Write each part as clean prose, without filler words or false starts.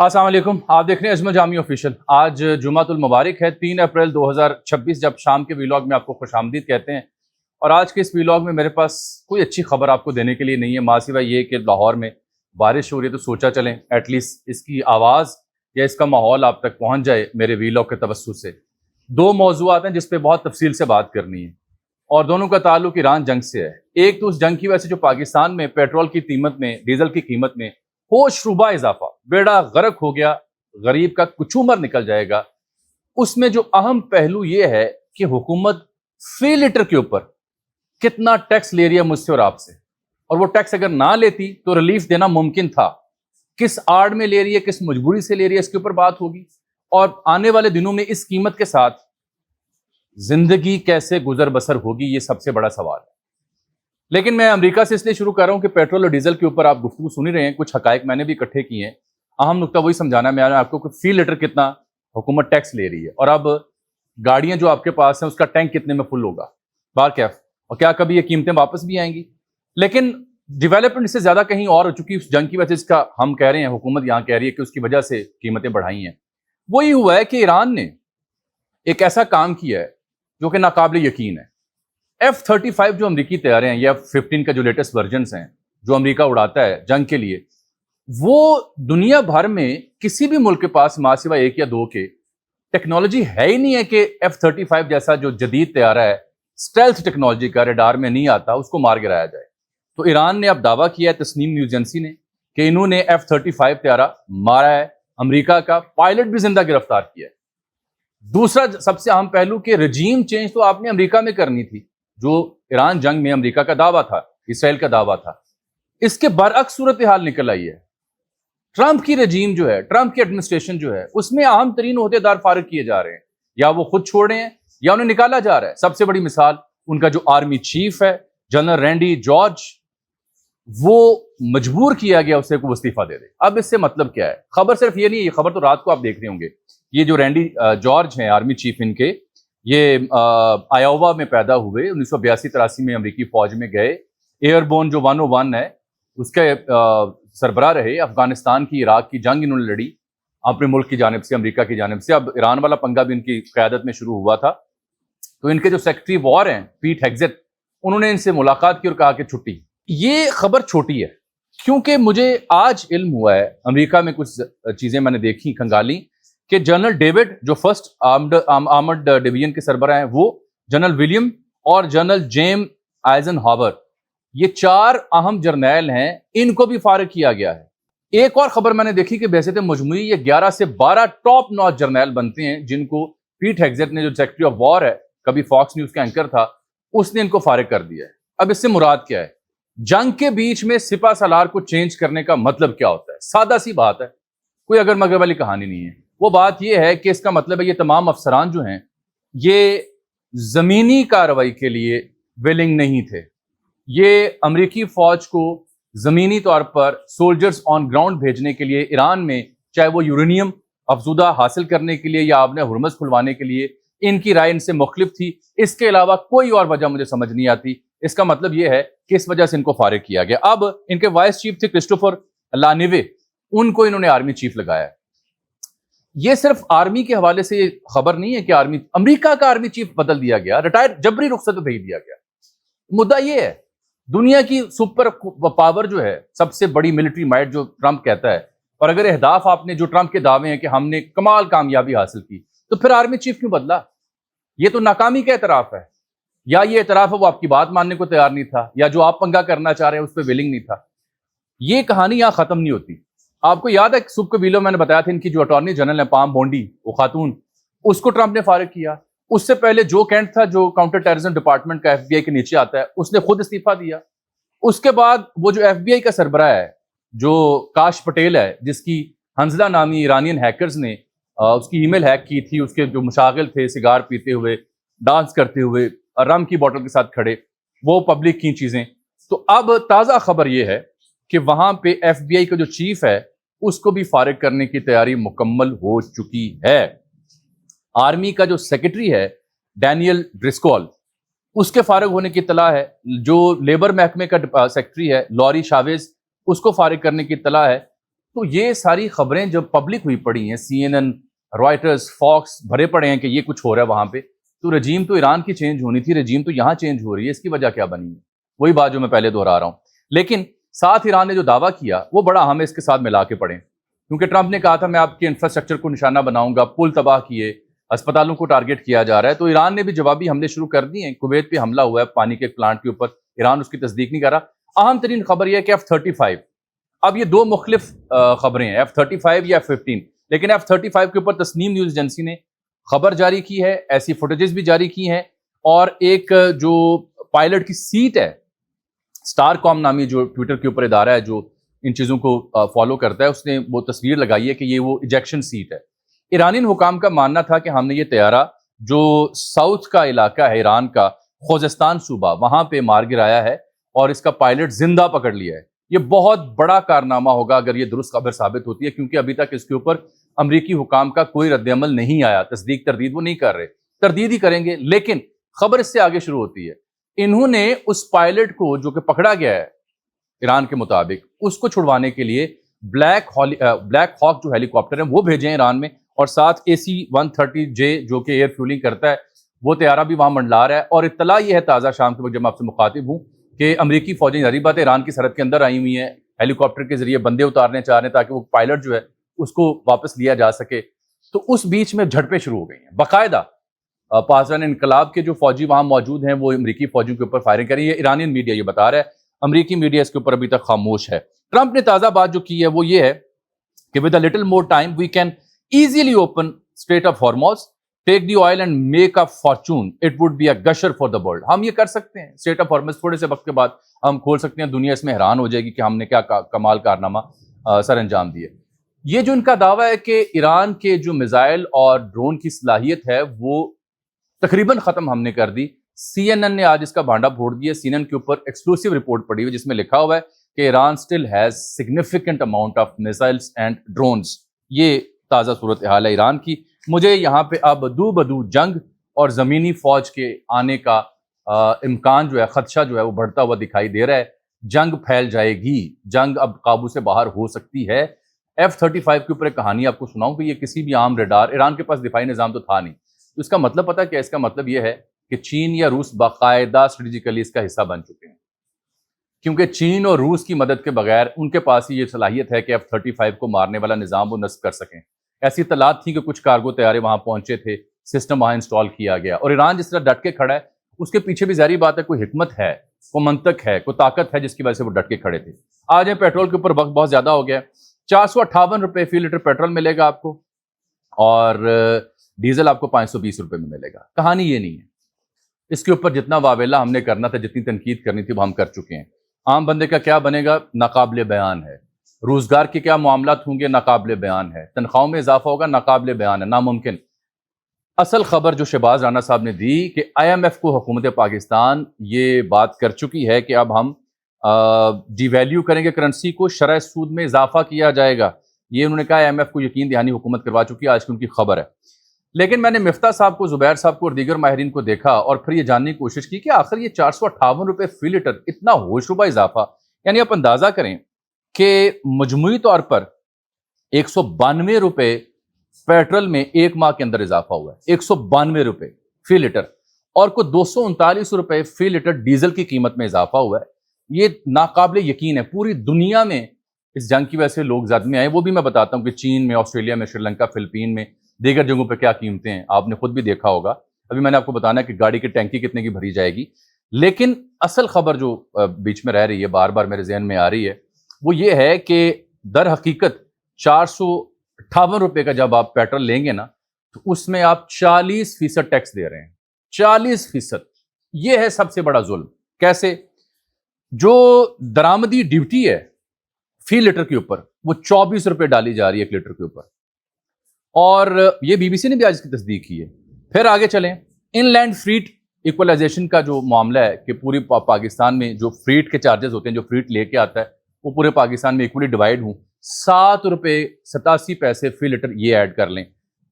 السلام علیکم، آپ دیکھ رہے ہیں اجمل جامی آفیشیل۔ آج جمعۃ المبارک ہے، 3 اپریل 2026، جب شام کے ویلاگ میں آپ کو خوش آمدید کہتے ہیں۔ اور آج کے اس ویلاگ میں میرے پاس کوئی اچھی خبر آپ کو دینے کے لیے نہیں ہے، ماں سوائے یہ کہ لاہور میں بارش ہو رہی ہے، تو سوچا چلیں ایٹ لیسٹ اس کی آواز یا اس کا ماحول آپ تک پہنچ جائے میرے ویلاگ کے توسط سے۔ دو موضوعات ہیں جس پہ بہت تفصیل سے بات کرنی ہے، اور دونوں کا تعلق ایران جنگ سے ہے۔ ایک تو اس جنگ کی وجہ سے جو پاکستان میں پیٹرول کی قیمت میں، ڈیزل کی قیمت میں ہوش ربا اضافہ، بیڑا غرق ہو گیا، غریب کا کچومر نکل جائے گا۔ اس میں جو اہم پہلو یہ ہے کہ حکومت فی لیٹر کے اوپر کتنا ٹیکس لے رہی ہے مجھ سے اور آپ سے، اور وہ ٹیکس اگر نہ لیتی تو ریلیف دینا ممکن تھا۔ کس آڑ میں لے رہی ہے، کس مجبوری سے لے رہی ہے، اس کے اوپر بات ہوگی۔ اور آنے والے دنوں میں اس قیمت کے ساتھ زندگی کیسے گزر بسر ہوگی، یہ سب سے بڑا سوال ہے۔ لیکن میں امریکہ سے اس لیے شروع کر رہا ہوں کہ پیٹرول اور ڈیزل کے اوپر آپ گفتگو سن ہی رہے ہیں، کچھ حقائق میں نے بھی اکٹھے کیے ہیں۔ اہم نقطہ وہی سمجھانا ہے میں نے آپ کو کہ فی لیٹر کتنا حکومت ٹیکس لے رہی ہے، اور اب گاڑیاں جو آپ کے پاس ہیں اس کا ٹینک کتنے میں فل ہوگا بار کیف، اور کیا کبھی یہ قیمتیں واپس بھی آئیں گی۔ لیکن ڈیولپمنٹ اس سے زیادہ کہیں اور ہو چکی، اس جنگ کی وجہ سے اس کا ہم کہہ رہے ہیں، حکومت یہاں کہہ رہی ہے کہ اس کی وجہ سے قیمتیں بڑھائی ہیں۔ وہی ہوا ہے کہ ایران نے ایک ایسا کام کیا ہے جو کہ ناقابل یقین ہے۔ F-35 جو امریکی طیارے ہیں، یا F-15 کا جو لیٹسٹ ورژنز ہیں جو امریکہ اڑاتا ہے جنگ کے لیے، وہ دنیا بھر میں کسی بھی ملک کے پاس ماں سوائے ایک یا دو کے ٹیکنالوجی ہے ہی نہیں ہے کہ F-35 جیسا جو جدید طیارہ ہے، اسٹیلتھ ٹیکنالوجی کا، ریڈار میں نہیں آتا، اس کو مار گرایا جائے۔ تو ایران نے اب دعویٰ کیا ہے، تسنیم نیوز ایجنسی نے، کہ انہوں نے F-35 طیارہ مارا ہے، امریکہ کا پائلٹ بھی زندہ گرفتار کیا ہے۔ دوسرا سب سے اہم پہلو کہ رجیم چینج تو آپ نے امریکہ میں کرنی تھی، جو ایران جنگ میں امریکہ کا دعویٰ تھا، اسرائیل کا دعویٰ تھا۔ اس کے برعکس صورتحال نکل آئی ہے۔ ٹرمپ کی رجیم جو ہے، ٹرمپ کی ایڈمنسٹریشن جو ہے، اس میں اہم ترین عہدیدار فارغ کیے جا رہے ہیں، یا وہ خود چھوڑ رہے ہیں یا انہیں نکالا جا رہا ہے۔ سب سے بڑی مثال ان کا جو آرمی چیف ہے جنرل رینڈی جارج، وہ مجبور کیا گیا اسے کو استعفیٰ دے دے۔ اب اس سے مطلب کیا ہے؟ خبر صرف یہ نہیں ہے، یہ خبر تو رات کو آپ دیکھ رہے ہوں گے۔ یہ جو رینڈی جارج ہیں آرمی چیف ان کے، یہ آیووا میں پیدا ہوئے، 1982-83 میں امریکی فوج میں گئے، ایئر بون جو 101 ہے اس کے سربراہ رہے، افغانستان کی، عراق کی جنگ انہوں نے لڑی اپنے ملک کی جانب سے، امریکہ کی جانب سے۔ اب ایران والا پنگا بھی ان کی قیادت میں شروع ہوا تھا، تو ان کے جو سیکرٹری وار ہیں پیٹ ہیگزٹ، انہوں نے ان سے ملاقات کی اور کہا کہ چھٹی۔ یہ خبر چھوٹی ہے کیونکہ مجھے آج علم ہوا ہے، امریکہ میں کچھ چیزیں میں نے دیکھی، کھنگالی، کہ جنرل ڈیوڈ جو فرسٹ آرمڈ ڈویژن کے سربراہ ہیں، وہ جنرل ولیم اور جنرل جیم آئزن ہاور، یہ 4 اہم جرنیل ہیں، ان کو بھی فارغ کیا گیا ہے۔ ایک اور خبر میں نے دیکھی کہ بحیثیت مجموعی یہ 11 سے 12 ٹاپ نوچ جرنیل بنتے ہیں، جن کو پیٹ ہیگزٹ نے، جو سیکرٹری آف وار ہے، کبھی فاکس نیوز کا اینکر تھا، اس نے ان کو فارغ کر دیا ہے۔ اب اس سے مراد کیا ہے؟ جنگ کے بیچ میں سپہ سالار کو چینج کرنے کا مطلب کیا ہوتا ہے؟ سادہ سی بات ہے، کوئی اگر مگر والی کہانی نہیں ہے۔ وہ بات یہ ہے کہ اس کا مطلب ہے یہ تمام افسران جو ہیں یہ زمینی کارروائی کے لیے ویلنگ نہیں تھے۔ یہ امریکی فوج کو زمینی طور پر سولجرز آن گراؤنڈ بھیجنے کے لیے ایران میں، چاہے وہ یورینیم افزودہ حاصل کرنے کے لیے یا آبِ ہرمز کھلوانے کے لیے، ان کی رائے ان سے مختلف تھی۔ اس کے علاوہ کوئی اور وجہ مجھے سمجھ نہیں آتی۔ اس کا مطلب یہ ہے کہ اس وجہ سے ان کو فارغ کیا گیا۔ اب ان کے وائس چیف تھے کرسٹوفر لانیوے، ان کو انہوں نے آرمی چیف لگایا ہے۔ یہ صرف آرمی کے حوالے سے خبر نہیں ہے کہ امریکہ کا آرمی چیف بدل دیا گیا، ریٹائر جبری رخصت بھیج دیا گیا۔ مدعا یہ ہے، دنیا کی سپر پاور جو ہے، سب سے بڑی ملٹری مائٹ جو ٹرمپ کہتا ہے، اور اگر اہداف آپ نے جو ٹرمپ کے دعوے ہیں کہ ہم نے کمال کامیابی حاصل کی، تو پھر آرمی چیف کیوں بدلا؟ یہ تو ناکامی کا اعتراف ہے، یا یہ اعتراف ہے وہ آپ کی بات ماننے کو تیار نہیں تھا، یا جو آپ پنگا کرنا چاہ رہے ہیں اس پہ ویلنگ نہیں تھا۔ یہ کہانی یہاں ختم نہیں ہوتی۔ آپ کو یاد ہے صبح کے ویلو میں نے بتایا تھا ان کی جو اٹارنی جنرل ہے پام بونڈی، وہ خاتون، اس کو ٹرمپ نے فارغ کیا۔ اس سے پہلے جو کینٹ تھا، جو کاؤنٹر ٹیررزم ڈپارٹمنٹ کا FBI کے نیچے آتا ہے، اس نے خود استعفیٰ دیا۔ اس کے بعد وہ جو FBI کا سربراہ ہے، جو کاش پٹیل ہے، جس کی حنزلہ نامی ایرانین ہیکرز نے اس کی ای میل ہیک کی تھی، اس کے جو مشاغل تھے سگار پیتے ہوئے، ڈانس کرتے ہوئے، رم کی بوٹل کے ساتھ کھڑے، وہ پبلک کی چیزیں۔ تو اب تازہ خبر یہ ہے کہ وہاں پہ FBI کا جو چیف ہے اس کو بھی فارغ کرنے کی تیاری مکمل ہو چکی ہے۔ آرمی کا جو سیکرٹری ہے ڈینیل ڈرسکول، اس کے فارغ ہونے کی اطلاع ہے۔ جو لیبر محکمے کا سیکرٹری ہے لوری شاویز، اس کو فارغ کرنے کی اطلاع ہے۔ تو یہ ساری خبریں جب پبلک ہوئی پڑی ہیں, CNN, رائٹرز, فاکس بھرے پڑے ہیں کہ یہ کچھ ہو رہا ہے وہاں پہ, تو رجیم تو ایران کی چینج ہونی تھی, رجیم تو یہاں چینج ہو رہی ہے, اس کی وجہ کیا بنی ہے؟ وہی بات جو میں پہلے دہرا رہا ہوں. لیکن ساتھ ایران نے جو دعویٰ کیا وہ بڑا اہم ہے, اس کے ساتھ ملا کے پڑھیں, کیونکہ ٹرمپ نے کہا تھا میں آپ کے انفراسٹرکچر کو نشانہ بناؤں گا, پل تباہ کیے, اسپتالوں کو ٹارگٹ کیا جا رہا ہے. تو ایران نے بھی جوابی حملے شروع کر دیے ہیں. کویت پہ حملہ ہوا ہے پانی کے پلانٹ کے اوپر, ایران اس کی تصدیق نہیں کر رہا. اہم ترین خبر یہ ہے کہ F-35, اب یہ دو مختلف خبریں ہیں, F-35 یا F-15, لیکن F-35 کے اوپر تسنیم نیوز ایجنسی نے خبر جاری کی ہے, ایسی فوٹیجز بھی جاری کی ہیں, اور ایک جو پائلٹ کی سیٹ ہے, سٹار کام نامی جو ٹویٹر کے اوپر ادارہ ہے جو ان چیزوں کو فالو کرتا ہے, اس نے وہ تصویر لگائی ہے کہ یہ وہ ایجیکشن سیٹ ہے. ایرانی حکام کا ماننا تھا کہ ہم نے یہ طیارہ جو ساؤتھ کا علاقہ ہے ایران کا, خوزستان صوبہ, وہاں پہ مار گرایا ہے اور اس کا پائلٹ زندہ پکڑ لیا ہے. یہ بہت بڑا کارنامہ ہوگا اگر یہ درست خبر ثابت ہوتی ہے, کیونکہ ابھی تک اس کے اوپر امریکی حکام کا کوئی رد عمل نہیں آیا, تصدیق تردید وہ نہیں کر رہے, تردید ہی کریں گے. لیکن خبر اس سے آگے شروع ہوتی ہے, انہوں نے اس پائلٹ کو جو کہ پکڑا گیا ہے ایران کے مطابق, اس کو چھڑوانے کے لیے بلیک ہاک جو ہیلی کاپٹر ہیں وہ بھیجے ہیں ایران میں, اور ساتھ AC-130J جو کہ ایئر فیولنگ کرتا ہے وہ طیارہ بھی وہاں منڈلا رہا ہے. اور اطلاع یہ ہے تازہ شام کے وقت جب میں آپ سے مخاطب ہوں کہ امریکی فوجیں ظاہری بات ہے ایران کی سرحد کے اندر آئی ہوئی ہیں, ہیلی کاپٹر کے ذریعے بندے اتارنے چاہ رہے ہیں تاکہ وہ پائلٹ جو ہے اس کو واپس لیا جا سکے. تو اس بیچ میں جھڑپیں شروع ہو گئی ہیں. باقاعدہ پاسداران انقلاب کے جو فوجی وہاں موجود ہیں وہ امریکی فوجیوں کے اوپر فائرنگ کر رہی ہے. ایرانین میڈیا یہ بتا رہا ہے, امریکی میڈیا اس کے اوپر ابھی تک خاموش ہے. ٹرمپ نے تازہ بات جو کی ہے وہ یہ ہے کہ with a little more time we can easily open strait of Hormuz, take the oil and make a fortune, it would be a gusher for the world. ہم یہ کر سکتے ہیں, اسٹریٹ آف ہارموز تھوڑے سے وقت کے بعد ہم کھول سکتے ہیں, دنیا اس میں حیران ہو جائے گی کہ ہم نے کیا کمال کارنامہ سر انجام دیے. یہ جو ان کا دعویٰ ہے کہ ایران کے جو میزائل اور ڈرون کی صلاحیت ہے وہ تقریباً ختم ہم نے کر دی. CNN نے آج اس کا بھانڈا پھوڑ دیا. CNN کے اوپر ایکسکلوسیو رپورٹ پڑی ہوئی جس میں لکھا ہوا ہے کہ Iran still has significant amount of missiles and drones. یہ تازہ صورتحال ہے ایران کی. مجھے یہاں پہ اب بدو جنگ اور زمینی فوج کے آنے کا امکان جو ہے, خدشہ جو ہے وہ بڑھتا ہوا دکھائی دے رہا ہے. جنگ پھیل جائے گی, جنگ اب قابو سے باہر ہو سکتی ہے. F-35 کے اوپر ایک کہانی آپ کو سناؤں کہ یہ کسی بھی عام ریڈار, ایران کے پاس دفاعی نظام تو تھا نہیں, تو اس کا مطلب پتہ کیا ہے؟ اس کا مطلب یہ ہے کہ چین یا روس باقاعدہ اسٹریٹجیکلی اس کا حصہ بن چکے ہیں, کیونکہ چین اور روس کی مدد کے بغیر ان کے پاس ہی یہ صلاحیت ہے کہ F-35 کو مارنے والا نظام وہ نصب کر سکیں. ایسی اطلاعات تھیں کہ کچھ کارگو طیارے وہاں پہنچے تھے, سسٹم وہاں انسٹال کیا گیا, اور ایران جس طرح ڈٹ کے کھڑا ہے اس کے پیچھے بھی ظاہری بات ہے کوئی حکمت ہے, کوئی منطق ہے, کوئی طاقت ہے جس کی وجہ سے وہ ڈٹ کے کھڑے تھے. آج پیٹرول کے اوپر وقت بہت زیادہ ہو گیا ہے. 458 روپے فی لیٹر پیٹرول ملے گا آپ کو, اور ڈیزل آپ کو 520 روپے میں ملے گا. کہانی یہ نہیں ہے, اس کے اوپر جتنا واویلا ہم نے کرنا تھا, جتنی تنقید کرنی تھی وہ ہم کر چکے ہیں. عام بندے کا کیا بنے گا ناقابل بیان ہے, روزگار کے کیا معاملات ہوں گے ناقابل بیان ہے, تنخواہوں میں اضافہ ہوگا ناقابل بیان ہے, ناممکن. اصل خبر جو شہباز رانا صاحب نے دی کہ IMF کو حکومت پاکستان یہ بات کر چکی ہے کہ اب ہم ڈی ویلیو کریں گے کرنسی کو, شرح سود میں اضافہ کیا جائے گا. یہ انہوں نے کہا IMF کو یقین دہانی حکومت کروا چکی ہے, آج کی ان کی خبر ہے. لیکن میں نے مفتاح صاحب کو, زبیر صاحب کو اور دیگر ماہرین کو دیکھا اور پھر یہ جاننے کی کوشش کی کہ آخر یہ 458 روپے فی لیٹر اتنا ہوشربا اضافہ, یعنی آپ اندازہ کریں کہ مجموعی طور پر 192 روپے پیٹرول میں ایک ماہ کے اندر اضافہ ہوا ہے, 192 روپے فی لیٹر, اور کوئی 239 روپے فی لیٹر ڈیزل کی قیمت میں اضافہ ہوا ہے. یہ ناقابل یقین ہے. پوری دنیا میں اس جنگ کی وجہ سے لوگ زد میں آئے, وہ بھی میں بتاتا ہوں کہ چین میں, آسٹریلیا میں, سری لنکا, فلپین میں, دیگر جگہوں پہ کیا قیمتیں ہیں, آپ نے خود بھی دیکھا ہوگا. ابھی میں نے آپ کو بتانا ہے کہ گاڑی کی ٹینکی کتنے کی بھری جائے گی. لیکن اصل خبر جو بیچ میں رہ رہی ہے, بار بار میرے ذہن میں آ رہی ہے, وہ یہ ہے کہ در حقیقت 458 روپے کا جب آپ پیٹرول لیں گے نا, تو اس میں آپ 40% ٹیکس دے رہے ہیں. 40%. یہ ہے سب سے بڑا ظلم. کیسے؟ جو درآمدی ڈیوٹی ہے فی لیٹر کے اوپر وہ 24 روپے ڈالی جا رہی ہے 1 لیٹر کے اوپر, اور یہ BBC نے بھی آج اس کی تصدیق کی ہے. پھر آگے چلیں, ان لینڈ فریٹ ایکولائزیشن کا جو معاملہ ہے کہ پوری پاکستان میں جو فریٹ کے چارجز ہوتے ہیں, جو فریٹ لے کے آتا ہے وہ پورے پاکستان میں ایکولی ڈیوائڈ ہوں, 7 روپے 87 پیسے فی لیٹر یہ ایڈ کر لیں,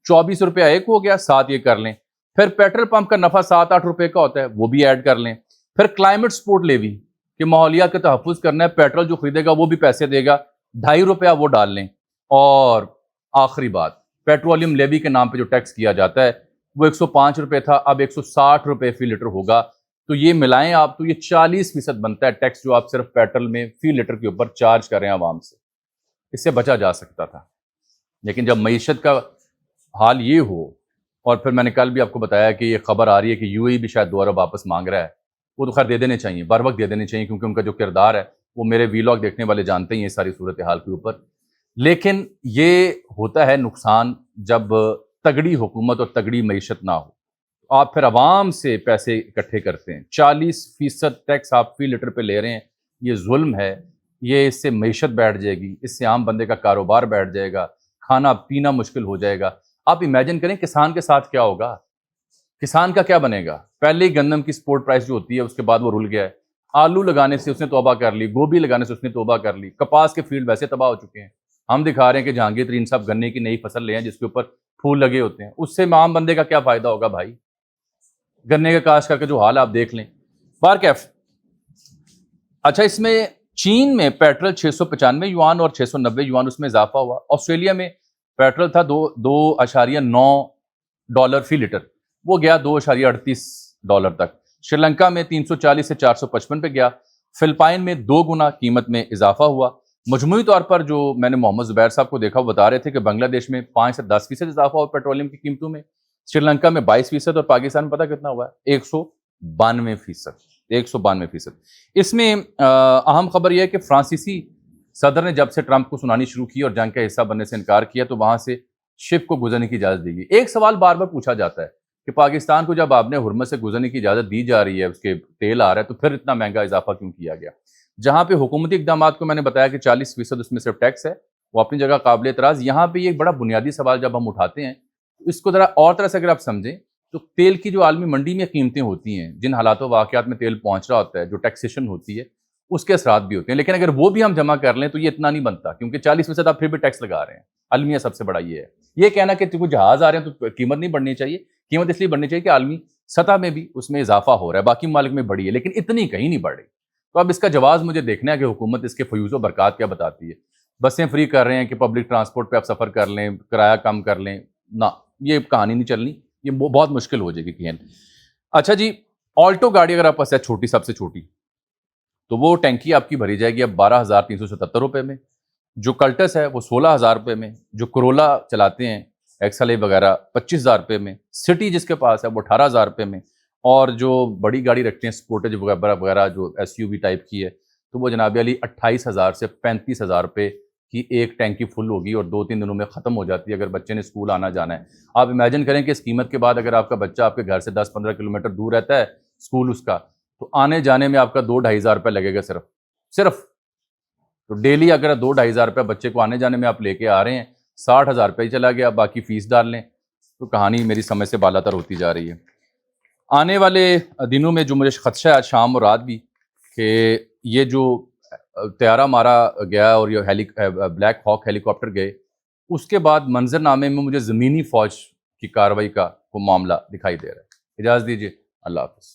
24 روپے ایک ہو گیا, 7 یہ کر لیں. پھر پیٹرول پمپ کا نفع 7-8 روپے کا ہوتا ہے, وہ بھی ایڈ کر لیں. پھر کلائمیٹ سپورٹ لیوی کہ ماحولیات کا تحفظ کرنا ہے, پیٹرول جو خریدے گا وہ بھی پیسے دے گا, ₹2.5 وہ ڈال لیں. اور آخری بات، پیٹرولیم لیوی کے نام پہ جو ٹیکس کیا جاتا ہے وہ ₹105 تھا، اب ₹160 فی لیٹر ہوگا. تو یہ ملائیں آپ تو یہ 40% بنتا ہے ٹیکس جو آپ صرف پیٹرول میں فی لیٹر کے اوپر چارج کر رہے ہیں عوام سے. اس سے بچا جا سکتا تھا. لیکن جب معیشت کا حال یہ ہو، اور پھر میں نے کل بھی آپ کو بتایا کہ یہ خبر آ رہی ہے کہ یو اے بھی شاید دوبارہ واپس مانگ رہا ہے، وہ تو خیر دے دینے چاہیے، بر وقت دے دینے چاہیے، کیونکہ ان کا جو کردار ہے وہ میرے ویلاگ دیکھنے والے جانتے ہیں یہ ساری صورتحال کے اوپر. لیکن یہ ہوتا ہے نقصان جب تگڑی حکومت اور تگڑی معیشت نہ ہو. آپ پھر عوام سے پیسے اکٹھے کرتے ہیں، 40% ٹیکس آپ فی لیٹر پہ لے رہے ہیں. یہ ظلم ہے. یہ اس سے معیشت بیٹھ جائے گی، اس سے عام بندے کا کاروبار بیٹھ جائے گا، کھانا پینا مشکل ہو جائے گا. آپ امیجن کریں کسان کے ساتھ کیا ہوگا، کسان کا کیا بنے گا. پہلے ہی گندم کی سپورٹ پرائس جو ہوتی ہے اس کے بعد وہ رل گیا ہے. آلو لگانے سے اس نے توبہ کر لی، گوبھی لگانے سے اس نے توبہ کر لی، کپاس کے فیلڈ ویسے تباہ ہو چکے ہیں. ہم دکھا رہے ہیں کہ جہانگیر ترین صاحب گنے کی نئی فصل لے ہیں جس کے اوپر پھول لگے ہوتے ہیں. اس سے عام بندے کا کیا فائدہ ہوگا بھائی. گنے کا کاشت کر کے جو حال آپ دیکھ لیں. بارکیف اچھا، اس میں چین میں پیٹرول $695 اور $690 اس میں اضافہ ہوا. آسٹریلیا میں پیٹرول تھا $2.9 فی لیٹر، وہ گیا $2.38 تک. شری لنکا میں 340 سے 455 پہ گیا. فلپائن میں 2 گنا قیمت میں اضافہ ہوا. مجموعی طور پر جو میں نے محمد زبیر صاحب کو دیکھا وہ بتا رہے تھے کہ بنگلہ دیش میں 5 سے 10% اضافہ ہوا پیٹرولیم کی قیمتوں میں، شری لنکا میں 22%، اور پاکستان میں پتہ کتنا ہوا ہے 192%. اس میں اہم خبر یہ ہے کہ فرانسیسی صدر نے جب سے ٹرمپ کو سنانی شروع کی اور جنگ کا حصہ بننے سے انکار کیا تو وہاں سے شپ کو گزرنے کی اجازت دی گئی. ایک سوال بار بار پوچھا جاتا ہے کہ پاکستان کو جب آپ نے ہرمز سے گزرنے کی اجازت دی جا رہی ہے، اس کے تیل آ رہا ہے، تو پھر اتنا مہنگا اضافہ کیوں کیا گیا. جہاں پہ حکومتی اقدامات کو میں نے بتایا کہ 40% اس میں صرف ٹیکس ہے، وہ اپنی جگہ قابل اعتراض. یہاں پہ یہ ایک بڑا بنیادی سوال جب ہم اٹھاتے ہیں اس کو ذرا اور طرح سے اگر آپ سمجھیں تو تیل کی جو عالمی منڈی میں قیمتیں ہوتی ہیں، جن حالات و واقعات میں تیل پہنچ رہا ہوتا ہے، جو ٹیکسیشن ہوتی ہے، اس کے اثرات بھی ہوتے ہیں. لیکن اگر وہ بھی ہم جمع کر لیں تو یہ اتنا نہیں بنتا، کیونکہ 40% آپ پھر بھی ٹیکس لگا رہے ہیں. المیہ سب سے بڑا یہ ہے. یہ کہنا کہ کوئی جہاز آ رہے ہیں تو قیمت نہیں بڑھنی چاہیے، قیمت اس لیے بڑھنی چاہیے کہ عالمی سطح میں بھی اس میں اضافہ ہو رہا ہے، باقی ممالک میں بڑھی ہے لیکن اتنی کہیں نہیں بڑھ رہی. تو اب اس کا جواز مجھے دیکھنا ہے کہ حکومت اس کے فیوز و برکات کیا بتاتی ہے. بسیں فری کر رہے ہیں کہ پبلک ٹرانسپورٹ پہ آپ سفر کر لیں، کرایہ کم کر لیں، نہ یہ کہانی نہیں چلنی، یہ بہت مشکل ہو جائے گی کہیں. اچھا جی، آلٹو گاڑی اگر آپ پاس ہے چھوٹی، سب سے چھوٹی، تو وہ ٹینکی آپ کی بھری جائے گی اب ₹12,377 میں. جو کلٹس ہے وہ ₹16,000 میں. جو کرولا چلاتے ہیں ایکسل وغیرہ ₹25,000 میں. سٹی جس کے پاس ہے وہ ₹18,000 میں. اور جو بڑی گاڑی رکھتے ہیں سپورٹیج وغیرہ وغیرہ جو SUV ٹائپ کی ہے تو وہ جناب علی 28,000 سے ₹35,000 کی ایک ٹینکی فل ہوگی اور 2-3 دنوں میں ختم ہو جاتی ہے اگر بچے نے اسکول آنا جانا ہے. آپ امیجن کریں کہ اس قیمت کے بعد اگر آپ کا بچہ آپ کے گھر سے 10-15 کلومیٹر دور رہتا ہے اسکول اس کا، تو آنے جانے میں آپ کا $2,000-2,500 لگے گا صرف. تو ڈیلی اگر $2,000-2,500 بچے کو آنے جانے میں آپ لے کے آ رہے ہیں، $60,000 ہی چلا گیا. باقی فیس ڈال لیں تو کہانی میری سمجھ سے بالا تر ہوتی جا رہی ہے. آنے والے دنوں میں جو مجھے خدشہ ہے آج شام اور رات بھی کہ یہ جو طیارہ مارا گیا اور یہ بلیک ہاک ہیلی کاپٹر گئے، اس کے بعد منظر نامے میں مجھے زمینی فوج کی کارروائی کا وہ معاملہ دکھائی دے رہا ہے. اجازت دیجیے، اللہ حافظ.